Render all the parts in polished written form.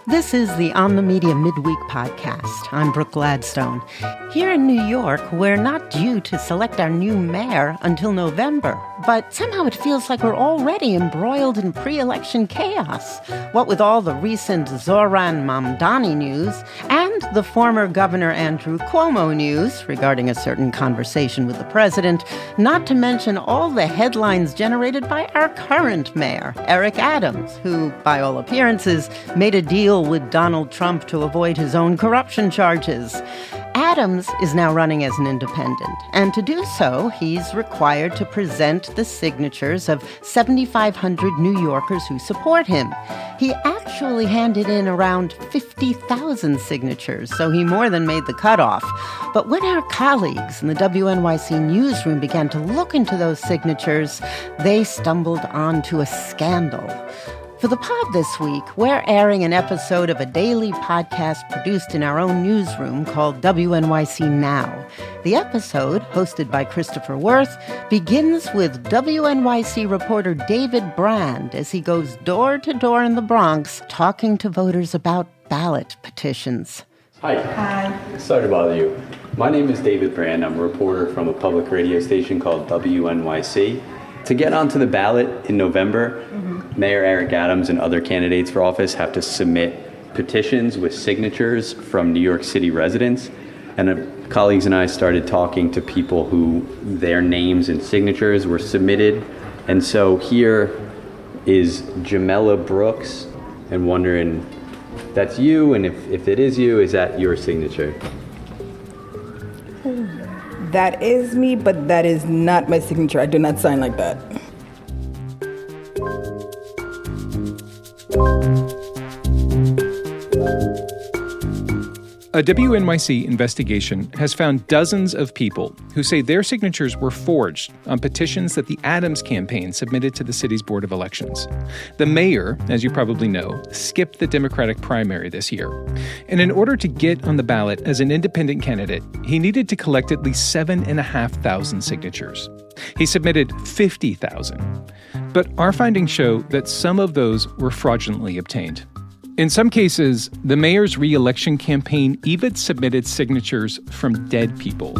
This is the On the Media Midweek podcast. I'm Brooke Gladstone. Here in New York, we're not due to select our new mayor until November, but somehow it feels like we're already embroiled in pre-election chaos. What with all the recent Zohran Mamdani news and the former Governor Andrew Cuomo news regarding a certain conversation with the president, not to mention all the headlines generated by our current mayor, Eric Adams, who, by all appearances, made a deal with Donald Trump to avoid his own corruption charges. Adams is now running as an independent, and to do so, he's required to present the signatures of 7,500 New Yorkers who support him. He actually handed in around 50,000 signatures, so he more than made the cutoff. But when our colleagues in the WNYC newsroom began to look into those signatures, they stumbled onto a scandal. For the pod this week, we're airing an episode of a daily podcast produced in our own newsroom called WNYC Now. The episode, hosted by Christopher Worth, begins with WNYC reporter David Brand as he goes door to door in the Bronx talking to voters about ballot petitions. Hi. Hi. Sorry to bother you. My name is David Brand. I'm a reporter from a public radio station called WNYC. To get onto the ballot in November, Mayor Eric Adams and other candidates for office have to submit petitions with signatures from New York City residents. And colleagues and I started talking to people who their names and signatures were submitted. And so here is Jamela Brooks, and wondering, that's you, and if it is you, is that your signature? That is me, but that is not my signature. I do not sign like that. A WNYC investigation has found dozens of people who say their signatures were forged on petitions that the Adams campaign submitted to the city's Board of Elections. The mayor, as you probably know, skipped the Democratic primary this year. And in order to get on the ballot as an independent candidate, he needed to collect at least 7,500 signatures. He submitted 50,000. But our findings show that some of those were fraudulently obtained. In some cases, the mayor's re-election campaign even submitted signatures from dead people.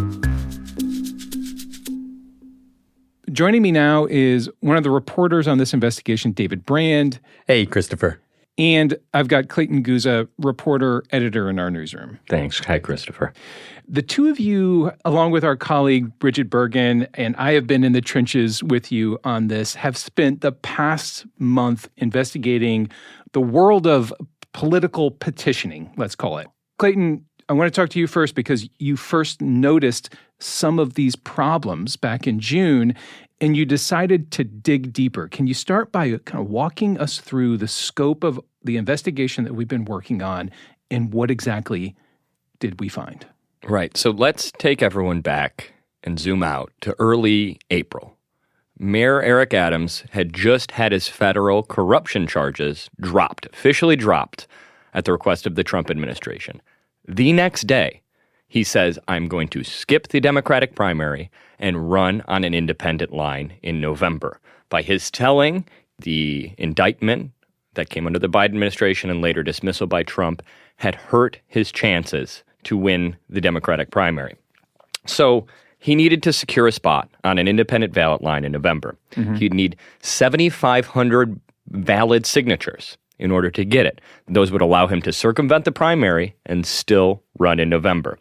Joining me now is one of the reporters on this investigation, David Brand. Hey, Christopher. And I've got Clayton Guza, reporter, editor in our newsroom. Thanks. Hi, Christopher. The two of you, along with our colleague Bridget Bergen, and I have been in the trenches with you on this, have spent the past month investigating the world of political petitioning, let's call it. Clayton, I want to talk to you first because you first noticed some of these problems back in June, and you decided to dig deeper. Can you start by kind of walking us through the scope of the investigation that we've been working on, and what exactly did we find? Right. So let's take everyone back and zoom out to early April. Mayor Eric Adams had just had his federal corruption charges officially dropped at the request of the Trump administration. The next day, he says, I'm going to skip the Democratic primary and run on an independent line in November. By his telling, the indictment that came under the Biden administration and later dismissal by Trump had hurt his chances to win the Democratic primary. So he needed to secure a spot on an independent ballot line in November. He'd need 7,500 valid signatures in order to get it. Those would allow him to circumvent the primary and still run in November.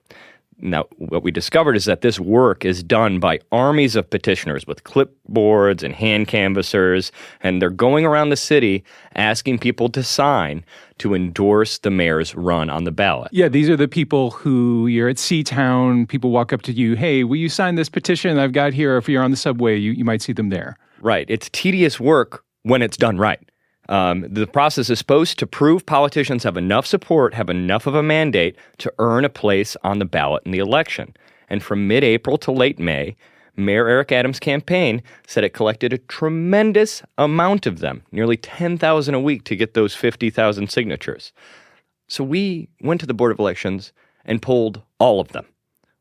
Now, what we discovered is that this work is done by armies of petitioners with clipboards and hand canvassers, and they're going around the city asking people to sign to endorse the mayor's run on the ballot. Yeah, these are the people who you're at C-Town, people walk up to you, hey, will you sign this petition I've got here? If you're on the subway, you might see them there. Right. It's tedious work when it's done right. The process is supposed to prove politicians have enough support, have enough of a mandate to earn a place on the ballot in the election. And from mid-April to late May, Mayor Eric Adams' campaign said it collected a tremendous amount of them, nearly 10,000 a week to get those 50,000 signatures. So we went to the Board of Elections and polled all of them.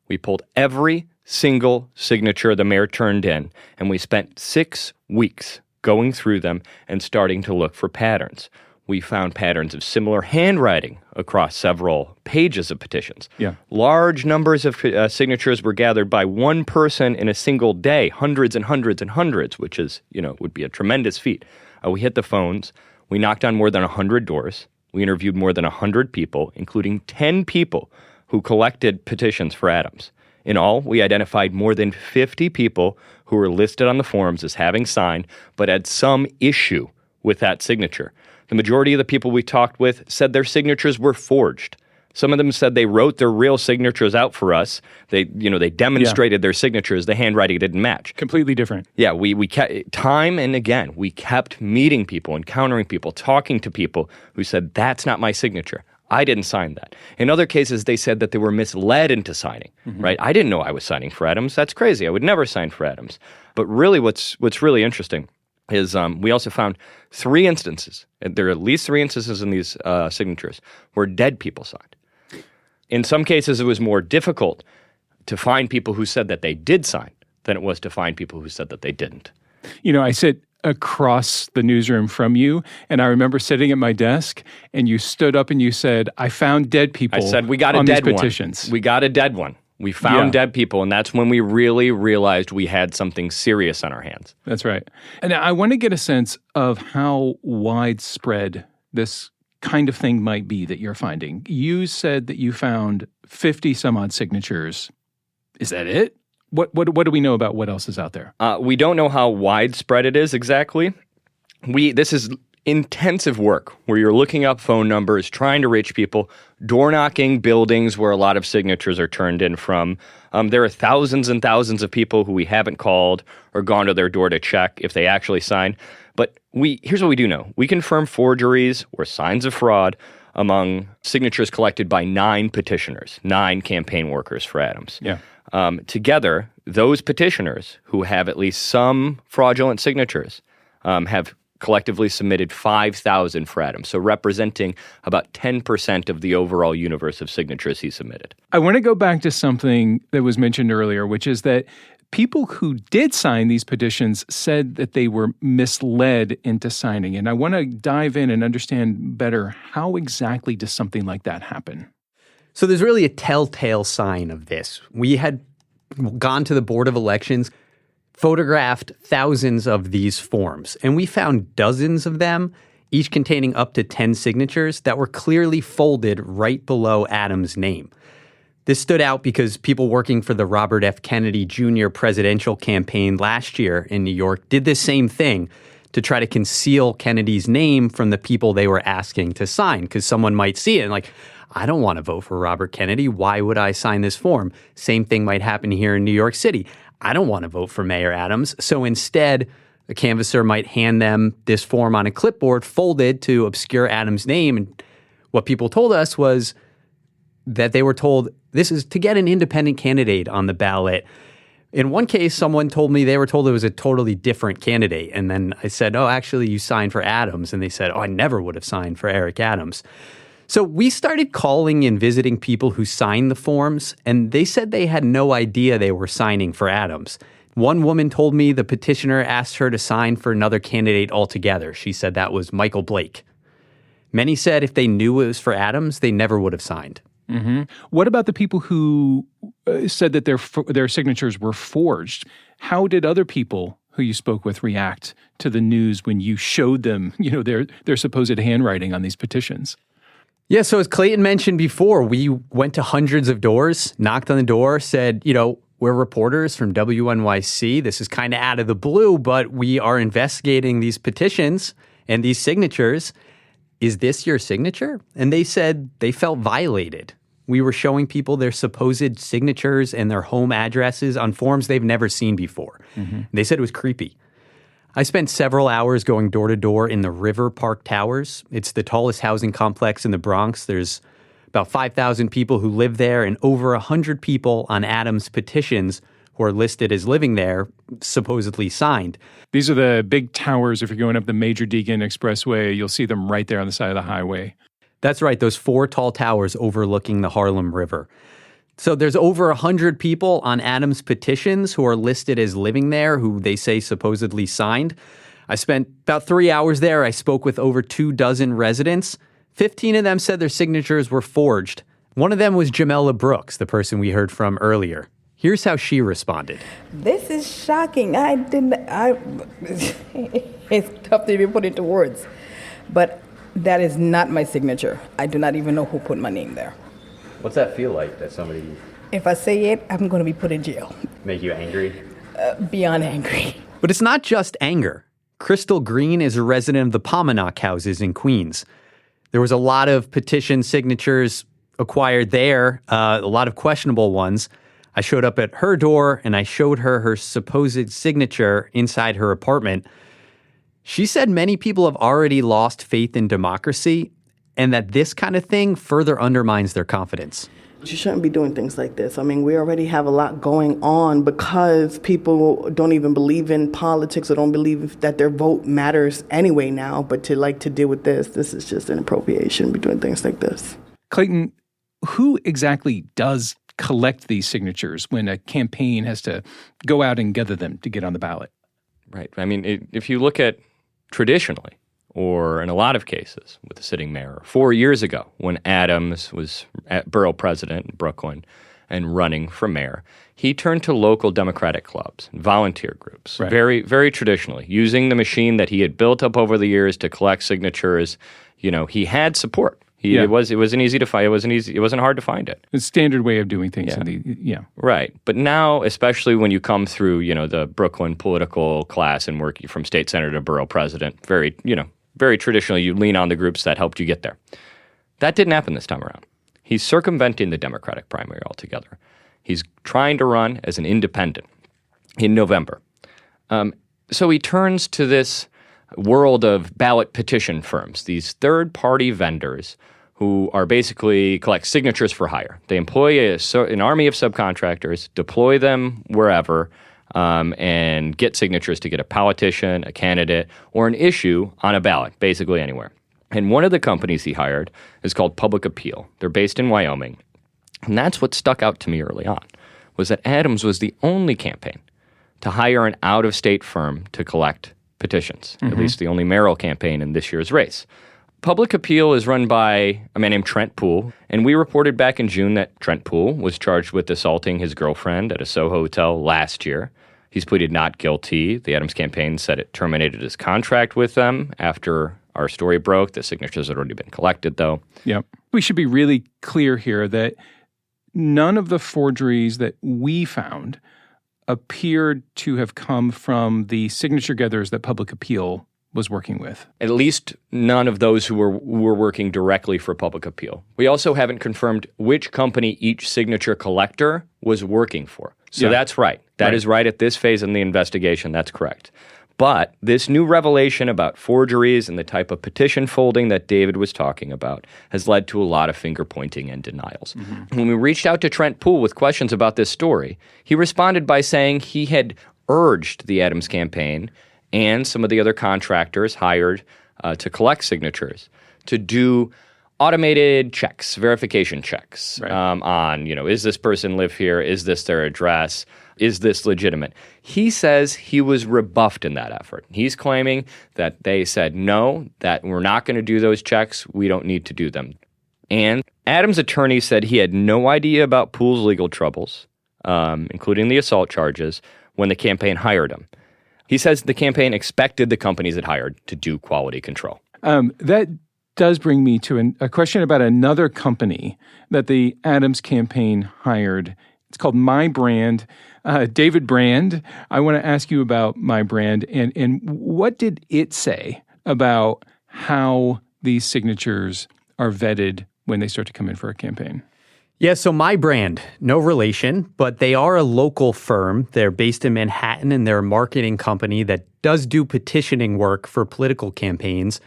We polled every single signature the mayor turned in, and we spent 6 weeks going through them and starting to look for patterns. We found patterns of similar handwriting across several pages of petitions. Yeah. Large numbers of signatures were gathered by one person in a single day, hundreds and hundreds and hundreds, which is, would be a tremendous feat. We hit the phones. We knocked on more than 100 doors. We interviewed more than 100 people, including 10 people who collected petitions for Adams. In all, we identified more than 50 people who were listed on the forms as having signed, but had some issue with that signature. The majority of the people we talked with said their signatures were forged. Some of them said they wrote their real signatures out for us. They demonstrated their signatures. The handwriting didn't match. Completely different. Yeah, we kept, time and again, we kept meeting people, encountering people, talking to people who said, that's not my signature. I didn't sign that. In other cases, they said that they were misled into signing, right? I didn't know I was signing for Adams. That's crazy. I would never sign for Adams. But really what's really interesting is we also found 3 instances, and there are at least 3 instances in these signatures, where dead people signed. In some cases, it was more difficult to find people who said that they did sign than it was to find people who said that they didn't. I sit across the newsroom from you, and I remember sitting at my desk, and you stood up and you said, I found dead people. I said, we got a on dead these one. petitions. We got a dead one. We found dead people, and that's when we really realized we had something serious on our hands. That's right. And I want to get a sense of how widespread this kind of thing might be that you're finding. You said that you found 50 some odd signatures. Is that it? What do we know about what else is out there? We don't know how widespread it is exactly. This is intensive work where you're looking up phone numbers, trying to reach people, door knocking buildings where a lot of signatures are turned in from. There are thousands and thousands of people who we haven't called or gone to their door to check if they actually signed. But here's what we do know. We confirm forgeries or signs of fraud among signatures collected by 9 petitioners, 9 campaign workers for Adams. Yeah. Together, those petitioners who have at least some fraudulent signatures have collectively submitted 5,000 for Adams, so representing about 10% of the overall universe of signatures he submitted. I want to go back to something that was mentioned earlier, which is that people who did sign these petitions said that they were misled into signing. And I want to dive in and understand better, how exactly does something like that happen? So there's really a telltale sign of this. We had gone to the Board of Elections, photographed thousands of these forms, and we found dozens of them, each containing up to 10 signatures that were clearly folded right below Adams' name. This stood out because people working for the Robert F. Kennedy Jr. presidential campaign last year in New York did the same thing to try to conceal Kennedy's name from the people they were asking to sign, because someone might see it and I don't want to vote for Robert Kennedy. Why would I sign this form? Same thing might happen here in New York City. I don't want to vote for Mayor Adams. So instead, a canvasser might hand them this form on a clipboard folded to obscure Adams' name. And what people told us was that they were told this is to get an independent candidate on the ballot. In one case, someone told me they were told it was a totally different candidate. And then I said, oh, actually, you signed for Adams. And they said, oh, I never would have signed for Eric Adams. So we started calling and visiting people who signed the forms, and they said they had no idea they were signing for Adams. One woman told me the petitioner asked her to sign for another candidate altogether. She said that was Michael Blake. Many said if they knew it was for Adams, they never would have signed. Mm-hmm. What about the people who said that their signatures were forged? How did other people who you spoke with react to the news when you showed them, their supposed handwriting on these petitions? Yeah, so as Clayton mentioned before, we went to hundreds of doors, knocked on the door, said, we're reporters from WNYC. This is kind of out of the blue, but we are investigating these petitions and these signatures. Is this your signature? And they said they felt violated. We were showing people their supposed signatures and their home addresses on forms they've never seen before. Mm-hmm. They said it was creepy. I spent several hours going door to door in the River Park Towers. It's the tallest housing complex in the Bronx. There's about 5,000 people who live there and over 100 people on Adams' petitions who are listed as living there, supposedly signed. These are the big towers. If you're going up the Major Deegan Expressway, you'll see them right there on the side of the highway. That's right, those 4 tall towers overlooking the Harlem River. So there's over 100 people on Adams' petitions who are listed as living there, who they say supposedly signed. I spent about 3 hours there. I spoke with over 24 residents. 15 of them said their signatures were forged. One of them was Jamela Brooks, the person we heard from earlier. Here's how she responded. This is shocking. It's tough to even put into words. But that is not my signature. I do not even know who put my name there. What's that feel like, that somebody If I say it, I'm going to be put in jail. make you angry? Beyond angry. But it's not just anger. Crystal Green is a resident of the Pominock houses in Queens. There was a lot of petition signatures acquired there, a lot of questionable ones. I showed up at her door and I showed her supposed signature inside her apartment. She said many people have already lost faith in democracy and that this kind of thing further undermines their confidence. You shouldn't be doing things like this. I mean, we already have a lot going on because people don't even believe in politics or don't believe that their vote matters anyway now. But to deal with this is just an appropriation. Be doing things like this. Clayton, who exactly does collect these signatures when a campaign has to go out and gather them to get on the ballot? Right. I mean, if you look at traditionally, or in a lot of cases with the sitting mayor, 4 years ago when Adams was borough president in Brooklyn and running for mayor, he turned to local Democratic clubs and volunteer groups, right. very, very traditionally, using the machine that he had built up over the years to collect signatures. You know, he had support. It wasn't easy to find. It wasn't hard to find it. It's a standard way of doing things. Right. But now, especially when you come through, the Brooklyn political class and work from state senator to borough president, very traditionally, you lean on the groups that helped you get there. That didn't happen this time around. He's circumventing the Democratic primary altogether. He's trying to run as an independent in November. So he turns to this world of ballot petition firms, these third-party vendors who are basically collect signatures for hire. They employ an army of subcontractors, deploy them wherever, and get signatures to get a politician, a candidate, or an issue on a ballot, basically anywhere. And one of the companies he hired is called Public Appeal. They're based in Wyoming. And that's what stuck out to me early on, was that Adams was the only campaign to hire an out-of-state firm to collect petitions, at least the only mayoral campaign in this year's race. Public Appeal is run by a man named Trent Poole, and we reported back in June that Trent Poole was charged with assaulting his girlfriend at a Soho hotel last year. He's pleaded not guilty. The Adams campaign said it terminated his contract with them after our story broke. The signatures had already been collected, though. Yeah. We should be really clear here that none of the forgeries that we found appeared to have come from the signature gatherers that Public Appeal was working with. At least none of those who were working directly for Public Appeal. We also haven't confirmed which company each signature collector was working for. So that's right. That is right at this phase in the investigation. That's correct. But this new revelation about forgeries and the type of petition folding that David was talking about has led to a lot of finger-pointing and denials. When we reached out to Trent Poole with questions about this story, he responded by saying he had urged the Adams campaign and some of the other contractors hired to collect signatures to do automated checks, verification checks on, is this person live here? Is this their address? Is this legitimate? He says he was rebuffed in that effort. He's claiming that they said, no, that we're not going to do those checks. We don't need to do them. And Adams' attorney said he had no idea about Poole's legal troubles, including the assault charges, when the campaign hired him. He says the campaign expected the companies it hired to do quality control. That does bring me to a question about another company that the Adams campaign hired. It's called My Brand. David Brand, I want to ask you about My Brand and what did it say about how these signatures are vetted when they start to come in for a campaign? Yeah, so My Brand, no relation, but they are a local firm. They're based in Manhattan, and they're a marketing company that does do petitioning work for political campaigns.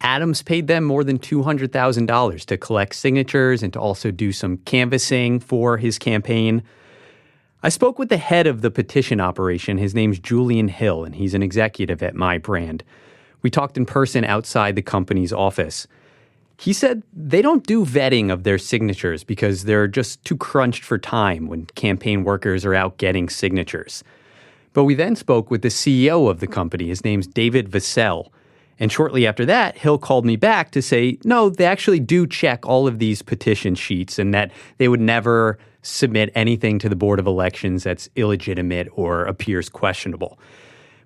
Adams paid them more than $200,000 to collect signatures and to also do some canvassing for his campaign. I spoke with the head of the petition operation. His name's Julian Hill, and he's an executive at My Brand. We talked in person outside the company's office. He said they don't do vetting of their signatures because they're just too crunched for time when campaign workers are out getting signatures. But we then spoke with the CEO of the company. His name's David Vassell. And shortly after that, Hill called me back to say, no, they actually do check all of these petition sheets and that they would never submit anything to the Board of Elections that's illegitimate or appears questionable.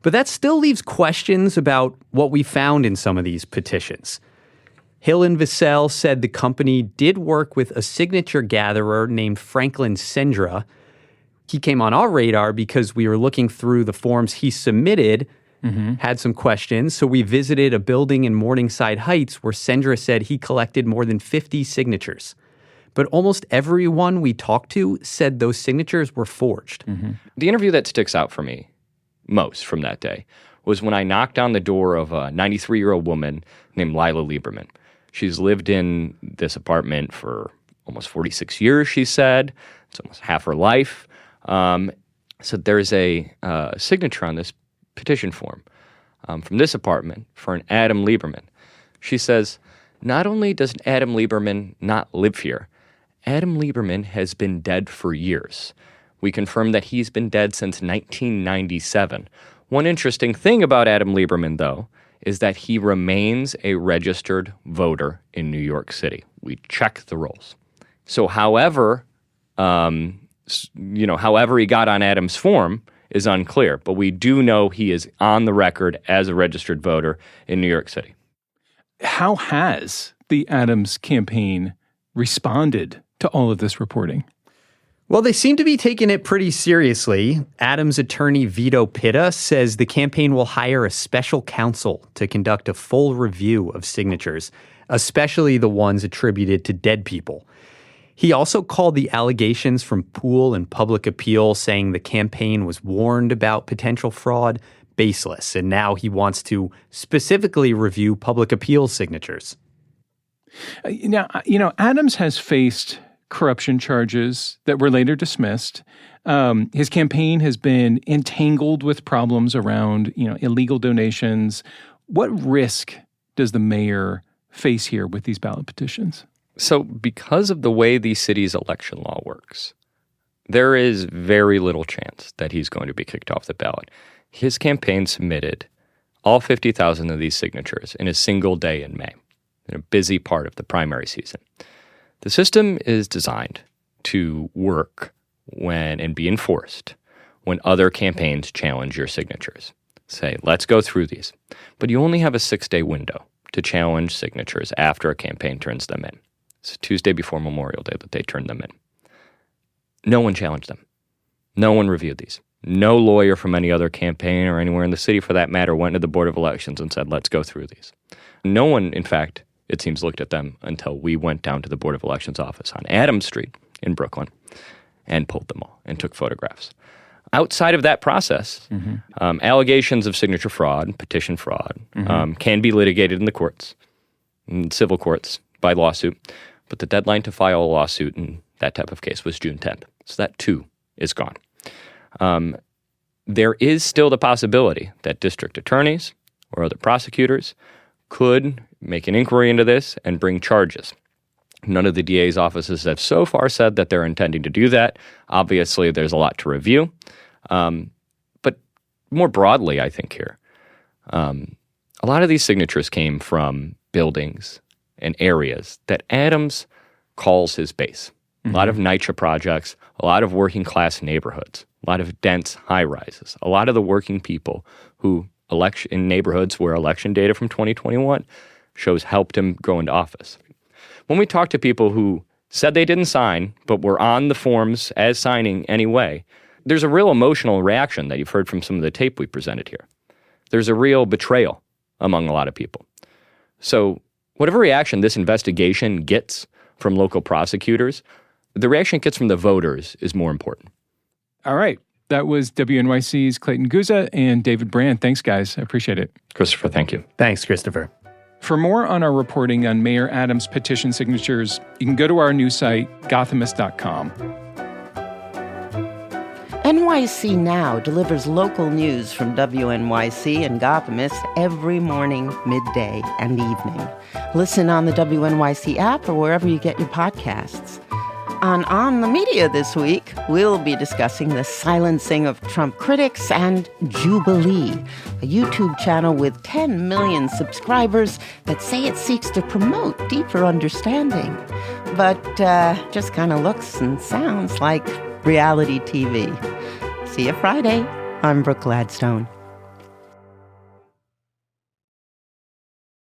But that still leaves questions about what we found in some of these petitions. Hill and Vassell said the company did work with a signature gatherer named Franklin Sendra. He came on our radar because we were looking through the forms he submitted, had some questions. So we visited a building in Morningside Heights where Sendra said he collected more than 50 signatures. But almost everyone we talked to said those signatures were forged. The interview that sticks out for me most from that day was when I knocked on the door of a 93-year-old woman named Lila Lieberman. She's lived in this apartment for almost 46 years, she said. It's almost half her life. So there's a signature on this petition form from this apartment for an Adam Lieberman. She says, not only does Adam Lieberman not live here, Adam Lieberman has been dead for years. We confirm that he's been dead since 1997. One interesting thing about Adam Lieberman, though, is that he remains a registered voter in New York City. We check the rolls. So however he got on Adam's form is unclear, but we do know he is on the record as a registered voter in New York City. How has the Adams campaign responded to all of this reporting? Well, they seem to be taking it pretty seriously. Adams' attorney Vito Pitta says the campaign will hire a special counsel to conduct a full review of signatures, especially the ones attributed to dead people. He also called the allegations from Poole and Public Appeal, saying the campaign was warned about potential fraud, baseless, and now he wants to specifically review Public Appeal's signatures. Now, Adams has faced corruption charges that were later dismissed. His campaign has been entangled with problems around, illegal donations. What risk does the mayor face here with these ballot petitions? So because of the way the city's election law works, there is very little chance that he's going to be kicked off the ballot. His campaign submitted all 50,000 of these signatures in a single day in May, in a busy part of the primary season. The system is designed to work and be enforced when other campaigns challenge your signatures. Say, let's go through these. But you only have a 6-day window to challenge signatures after a campaign turns them in. It's Tuesday before Memorial Day that they turned them in. No one challenged them. No one reviewed these. No lawyer from any other campaign or anywhere in the city, for that matter, went to the Board of Elections and said, let's go through these. No one, in fact, it seems, looked at them until we went down to the Board of Elections office on Adams Street in Brooklyn and pulled them all and took photographs. Outside of that process, allegations of signature fraud, petition fraud, can be litigated in the courts, in civil courts, by lawsuit. But the deadline to file a lawsuit in that type of case was June 10th. So that, too, is gone. There is still the possibility that district attorneys or other prosecutors could make an inquiry into this and bring charges. None of the DA's offices have so far said that they're intending to do that. Obviously, there's a lot to review. But more broadly, I think here, a lot of these signatures came from buildings and areas that Adams calls his base. A lot of NYCHA projects, a lot of working class neighborhoods, a lot of dense high rises, a lot of the working people who in neighborhoods where election data from 2021 shows helped him go into office. When we talk to people who said they didn't sign, but were on the forms as signing anyway, there's a real emotional reaction that you've heard from some of the tape we presented here. There's a real betrayal among a lot of people. So whatever reaction this investigation gets from local prosecutors, the reaction it gets from the voters is more important. All right. That was WNYC's Clayton Guzza and David Brand. Thanks, guys. I appreciate it. Christopher, thank you. Thanks, Christopher. For more on our reporting on Mayor Adams' petition signatures, you can go to our news site, gothamist.com. NYC Now delivers local news from WNYC and Gothamist every morning, midday, and evening. Listen on the WNYC app or wherever you get your podcasts. On the Media this week, we'll be discussing the silencing of Trump critics and Jubilee, a YouTube channel with 10 million subscribers that say it seeks to promote deeper understanding, but just kind of looks and sounds like reality TV. See you Friday. I'm Brooke Gladstone.